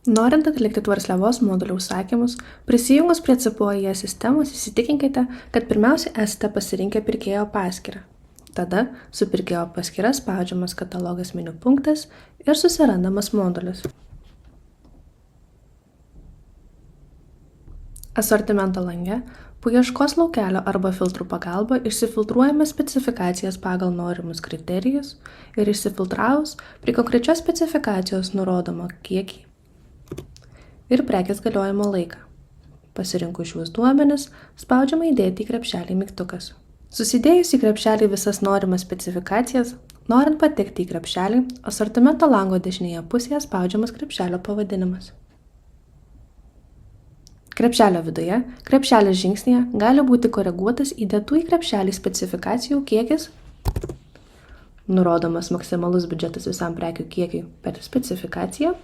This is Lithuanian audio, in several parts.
Norint atlikti tvarsliavos modulio užsakymus, prisijungus prie CPOIE sistemos įsitikinkite, kad pirmiausia esate pasirinkę pirkėjo paskyrą. Tada su pirkėjo paskyra spaudžiamas katalogas meniu punktas ir susirandamas modulis. Asortimento lange paieškos laukelio arba filtrų pagalba išsifiltruojame specifikacijas pagal norimus kriterijus ir išsifiltravus prie konkrečios specifikacijos nurodomą kiekį ir prekės galiojimo laiką. Pasirinkus šiuos duomenis, spaudžiama įdėti į krepšelį mygtukas. Susidėjus į krepšelį visas norimas specifikacijas, norint patekti į krepšelį, asortimento lango dešinėje pusėje spaudžiamas krepšelio pavadinimas. Krepšelio viduje, krepšelio žingsnyje gali būti koreguotas įdėtų į krepšelį specifikacijų kiekis, nurodomas maksimalus biudžetas visam prekių kiekiui per specifikaciją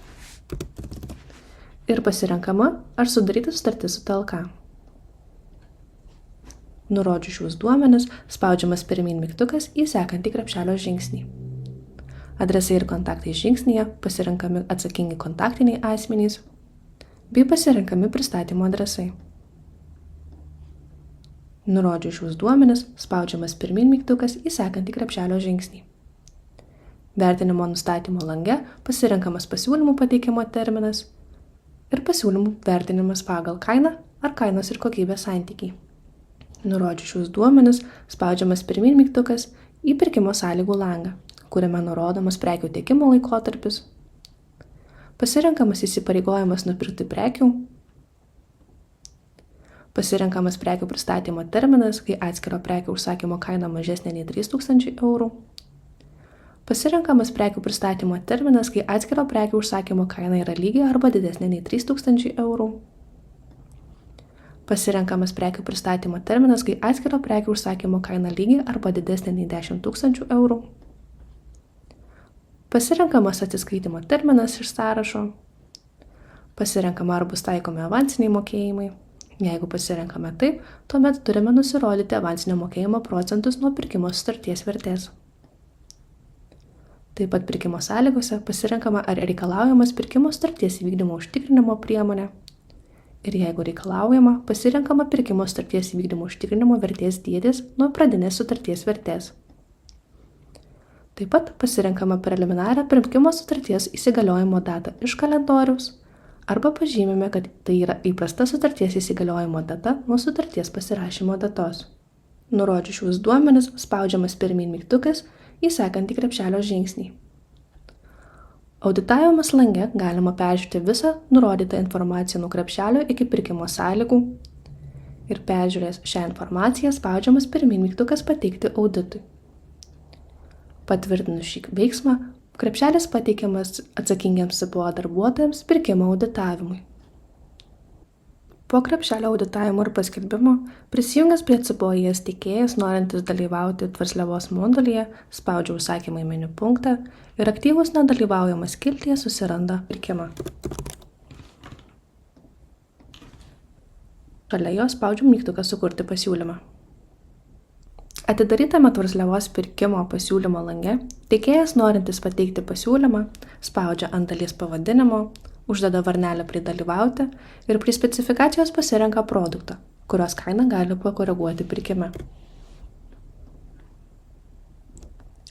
ir pasirenkama, ar sudaryta sutartis su TLK. Nurodžius šios duomenis, spaudžiamas pirmyn mygtukas į sekantį krepšelio žingsnį. Adresai ir kontaktai žingsnyje pasirenkami atsakingi kontaktiniai asmenys bei pasirenkami pristatymo adresai. Nurodžius šios duomenis, spaudžiamas pirmyn mygtukas į sekantį krepšelio žingsnį. Vertinimo nustatymo lange pasirenkamas pasiūlymų pateikimo terminas ir pasiūlymų vertinimas pagal kainą ar kainos ir kokybės santykį. Nurodžius šios duomenis, spaudžiamas pirmyn mygtukas į pirkimo sąlygų langą, kuriame nurodomas prekių tiekimo laikotarpis, pasirenkamas įsipareigojimas nupirkti prekių, pasirenkamas prekių pristatymo terminas, kai atskiro prekių užsakymo kaina mažesnė nei 3000 eurų, pasirenkamas prekių pristatymo terminas, kai atskiro prekių užsakymo kaina yra lygi arba didesnė nei 3000 eurų. Pasirenkamas prekių pristatymo terminas, kai atskiro prekių užsakymo kaina lygi arba didesnė nei 10 000 eurų. Pasirenkamas atsiskaitimo terminas iš sąrašo. Pasirenkama, ar bus taikomi avansiniai mokėjimai. Jeigu pasirenkame taip, tuomet turime nusirodyti avansinio mokėjimo procentus nuo pirkimo sutarties vertės. Taip pat pirkimo sąlygose pasirenkama, ar reikalaujamas pirkimo sutarties įvykdymo užtikrinimo priemonė. Ir jeigu reikalaujama, pasirenkama pirkimo sutarties įvykdymo užtikrinimo vertės dydis nuo pradinės sutarties vertės. Taip pat pasirenkama preliminarią pirkimo sutarties įsigaliojimo datą iš kalendoriaus arba pažymime, kad tai yra įprasta sutarties įsigaliojimo data nuo sutarties pasirašymo datos. Nurodžius šios duomenis, spaudžiamas pirmyn mygtukas į sekantį krepšelio žingsnį. Auditavimas lange galima peržiūrėti visą nurodytą informaciją nuo krepšelio iki pirkimo sąlygų ir peržiūrėjęs šią informaciją spaudžiamas pirmyn mygtukas pateikti auditui. Patvirtinus šį veiksmą, krepšelis pateikiamas atsakingiems CPO darbuotojams pirkimo auditavimui. Po krepšelio auditavimo ir paskelbimo, prisijungęs prie CPOIE tiekėjas, norintis dalyvauti tvarsliavos modulyje, spaudžia užsakymą į meniu punktą ir aktyvus nedalyvaujamas skiltyje susiranda pirkimą. Šalia jo spaudžiu mygtuką sukurti pasiūlymą. Atidarytame tvarsliavos pirkimo pasiūlymo lange, tiekėjas, norintis pateikti pasiūlymą, spaudžia ant dalies pavadinimo, uždeda varnelę prie dalyvauti ir prie specifikacijos pasirenka produktą, kurios kainą gali pakoreguoti pirkime.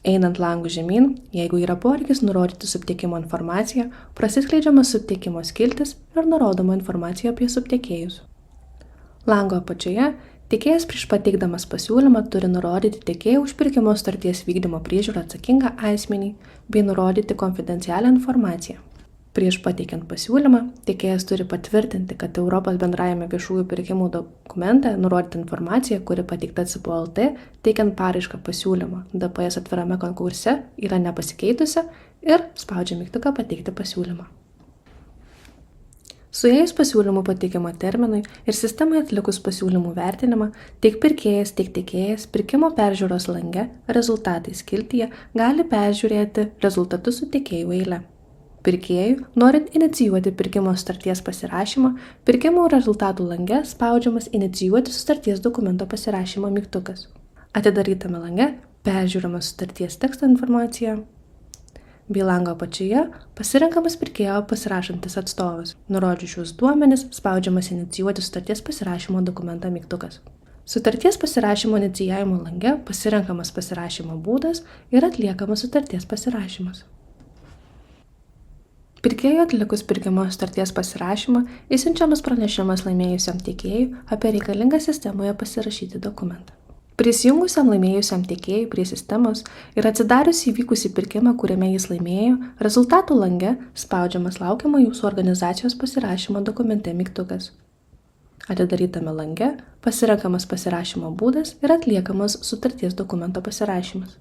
Einant langų žemyn, jeigu yra poreikis nurodyti subtiekimo informaciją, prasiskleidžiamas subtiekimo skiltis ir nurodoma informacija apie subtiekėjus. Lango apačioje tiekėjas prieš pateikdamas pasiūlymą turi nurodyti tiekėjo už pirkimo sutarties vykdymo priežiūrą atsakingą asmenį bei nurodyti konfidencialią informaciją. Prieš pateikiant pasiūlymą, tiekėjas turi patvirtinti, kad Europos bendrajame viešųjų pirkimų dokumente nurodyta informacija, kuri pateikta CPO LT, teikiant paraišką pasiūlymą DPS atvirame konkurse, yra nepasikeitusi ir spaudžia mygtuką pateikti pasiūlymą. Suėjus pasiūlymų pateikimo terminui ir sistemai atlikus pasiūlymų vertinimą, tiek pirkėjas, tiek tiekėjas pirkimo peržiūros lange rezultatai skiltyje gali peržiūrėti rezultatus su tiekėjų eile. Pirkėjui, norint inicijuoti pirkimo sutarties pasirašymą, pirkimo rezultatų lange spaudžiamas inicijuoti sutarties dokumento pasirašymo mygtukas. Atidarytame lange peržiūrima sutarties teksto informacija, bei lango apačioje pasirenkamas pirkėjo pasirašantis atstovas. Nurodžius šios duomenis, spaudžiamas inicijuoti sutarties pasirašymo dokumentą mygtukas. Sutarties pasirašymo inicijavimo lange pasirenkamas pasirašymo būdas ir atliekamas sutarties pasirašymas. Pirkėjui atlikus pirkimo sutarties pasirašymą išsiunčiamas pranešimas laimėjusiam tiekėjui apie reikalingą sistemoje pasirašyti dokumentą. Prisijungusiam laimėjusiam tiekėjui prie sistemos ir atsidarius įvykusį pirkimą, kuriame jis laimėjo, rezultatų lange spaudžiamas laukiamo jūsų organizacijos pasirašymo dokumente mygtukas. Atidarytame lange pasirenkamas pasirašymo būdas ir atliekamas sutarties dokumento pasirašymas.